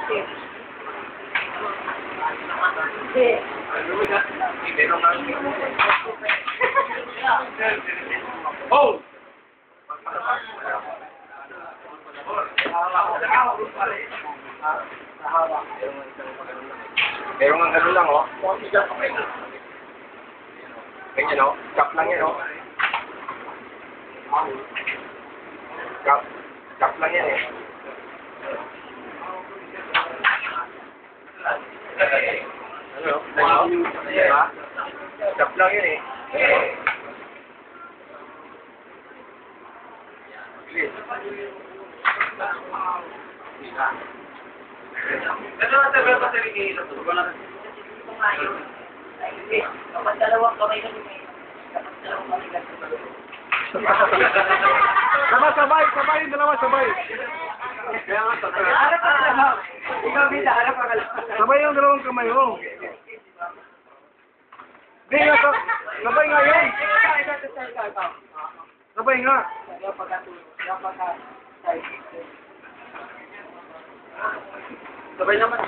Oh! Meron nga gano'n lang, oh. Ganyan, oh. Cup lang yan, oh. Cup lang yan, eh. Ano? Diba? Cup lang yan, eh. Ito na tabi pa sa ligay. Kapag dalawang kamay na lumay. Kapag dalawang kamay na Sabay, yung dalawa, sabay. Harap ka lang. Ikaw, Bisa, harap ka lang. Sabay yung dalawang kamay, oh. Di nga, sabay nga yun. Sabay nga. Sabay naman.